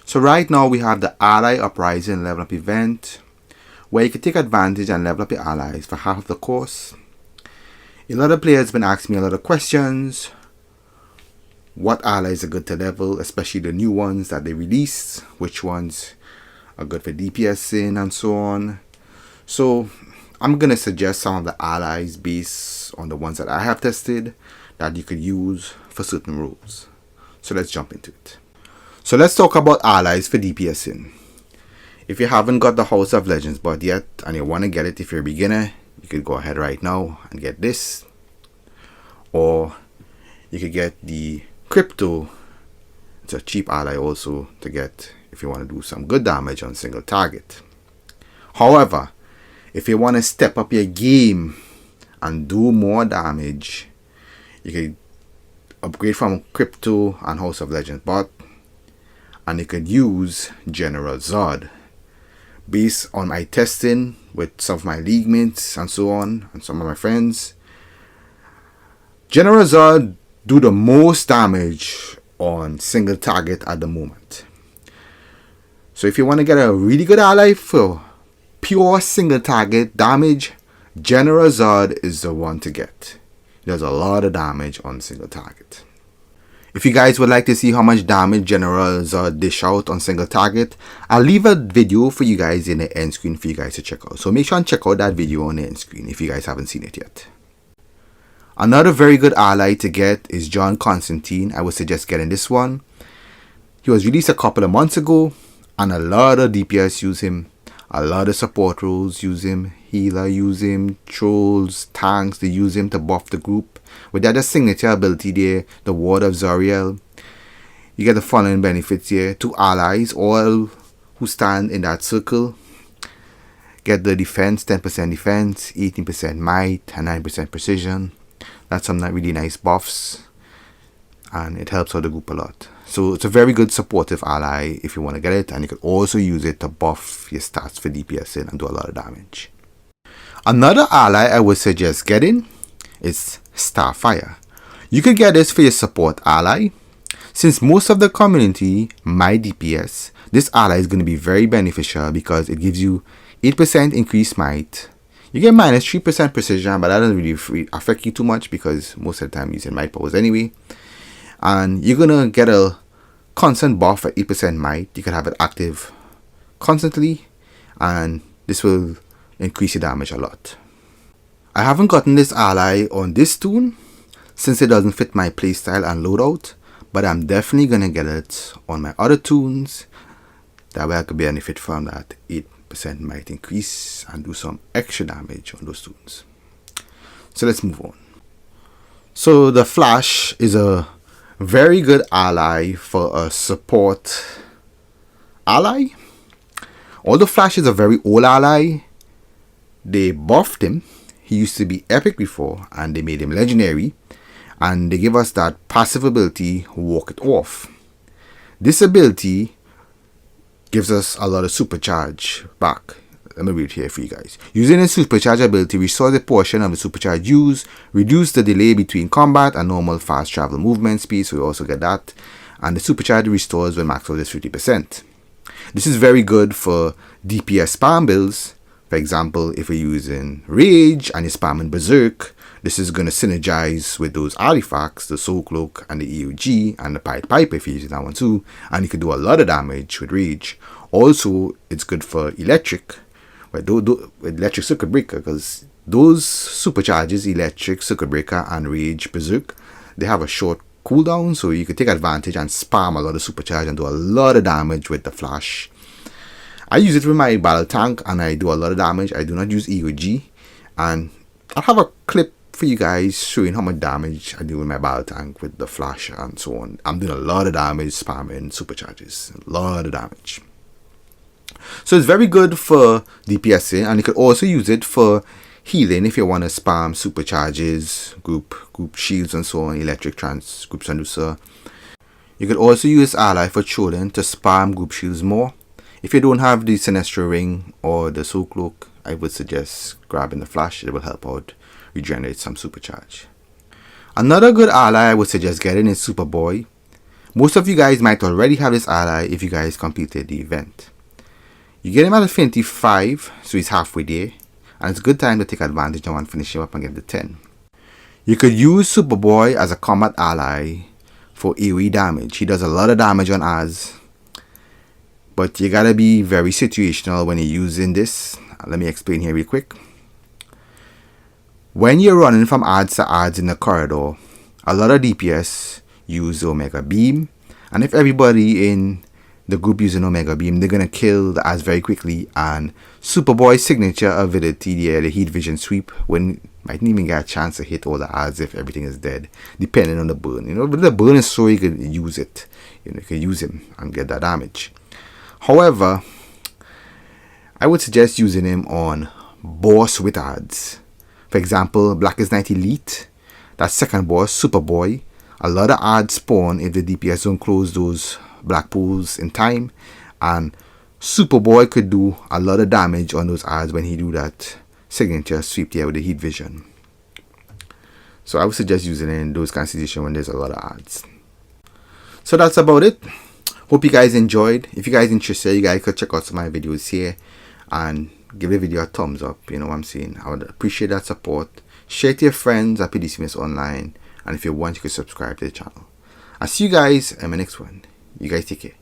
So right now we have the Ally Uprising level up event, where you can take advantage and level up your allies for half of the course. A lot of players have been asking me a lot of questions. What allies are good to level, especially the new ones that they release, which ones are good for DPSing and so on. So I'm going to suggest some of the allies based on the ones that I have tested that you could use for certain roles. So let's jump into it. So let's talk about allies for DPSing. If you haven't got the House of Legends bot yet and you want to get it if you're a beginner, you could go ahead right now and get this. Or you could get the Crypto. It's a cheap ally also to get if you want to do some good damage on single target. However, if you want to step up your game and do more damage, you could upgrade from Crypto and House of Legends bot, and you could use General Zod. Based on my testing with some of my league mates and so on, and some of my friends, General Zod do the most damage on single target at the moment. So if you want to get a really good ally for pure single target damage, General Zod is the one to get. He does a lot of damage on single target. If you guys would like to see how much damage General Zod dish out on single target, I'll leave a video for you guys in the end screen for you guys to check out. So make sure and check out that video on the end screen if you guys haven't seen it yet. Another very good ally to get is John Constantine. I would suggest getting this one. He was released a couple of months ago and a lot of DPS use him. A lot of support roles use him. Healer use him. Trolls, tanks, they use him to buff the group. With that signature ability there, the Ward of Zoriel, you get the following benefits here. 2 allies, all who stand in that circle, get the defense, 10% defense, 18% might, and 9% precision. That's some really nice buffs, and it helps out the group a lot. So it's a very good supportive ally if you want to get it, and you can also use it to buff your stats for DPSing and do a lot of damage. Another ally I would suggest getting is Starfire. You could get this for your support ally. Since most of the community might DPS, this ally is going to be very beneficial because it gives you 8% increased might. You get minus 3% precision, but that doesn't really affect you too much because most of the time you're using might powers anyway. And you're going to get a constant buff at 8% might. You can have it active constantly, and this will increase your damage a lot. I haven't gotten this ally on this toon since it doesn't fit my playstyle and loadout, but I'm definitely going to get it on my other toons. That way I could benefit from that 8% might increase and do some extra damage on those toons. So let's move on. So the Flash is a very good ally for a support ally. Although Flash is a very old ally, they buffed him. He used to be epic before and they made him legendary, and they give us that passive ability, Walk It Off. This ability gives us a lot of supercharge back. Let me read here for you guys. Using a supercharge ability, restores a portion of the supercharge used, reduce the delay between combat and normal fast travel movement speed, so we also get that. And the supercharge restores when max out is 50%. This is very good for DPS spam builds. For example, if you're using Rage and you're spamming Berserk, this is going to synergize with those artifacts, the Soul Cloak and the EOG and the Pied Piper if you're using that one too, and you can do a lot of damage with Rage. Also, it's good for Electric, with Electric Circuit Breaker, because those supercharges, Electric, Circuit Breaker and Rage Berserk, they have a short cooldown, so you can take advantage and spam a lot of supercharge and do a lot of damage with the Flash. I use it with my battle tank and I do a lot of damage. I do not use EOG, and I'll have a clip for you guys showing how much damage I do with my battle tank with the Flash and so on. I'm doing a lot of damage spamming supercharges, a lot of damage. So it's very good for DPSing, and you could also use it for healing if you want to spam supercharges, group shields and so on, electric trans, group Sandusa. You could also use ally for trolling to spam group shields more. If you don't have the Sinestro Ring or the Soul Cloak, I would suggest grabbing the Flash. It will help out regenerate some supercharge. Another good ally I would suggest getting is Superboy. Most of you guys might already have this ally if you guys completed the event. You get him at Affinity 5, so he's halfway there, and it's a good time to take advantage and finish him up and get the 10. You could use Superboy as a combat ally for AoE damage. He does a lot of damage on ads, but you gotta be very situational when you're using this. Let me explain here real quick. When you're running from ads to ads in the corridor, a lot of DPS use the Omega Beam, and if everybody in the group using Omega Beam, they're gonna kill the ads very quickly. And Superboy's signature ability there, the Heat Vision Sweep, when mightn't even get a chance to hit all the ads if everything is dead, depending on the burn. But the burn is so you could use it. You could use him and get that damage. However, I would suggest using him on boss with ads. For example, Blackest Night Elite, that second boss, Superboy. A lot of ads spawn if the DPS don't close those black pools in time, and Superboy could do a lot of damage on those ads when he do that signature sweep there with the Heat Vision. So I would suggest using it in those kind of situations when there's a lot of ads. So that's about it. Hope you guys enjoyed. If you guys interested, you guys could check out some of my videos here and give the video a thumbs up. You know what I'm saying? I would appreciate that support. Share it to your friends at PDCMS Online, and if you want, you can subscribe to the channel. I'll see you guys in my next one. You guys take care.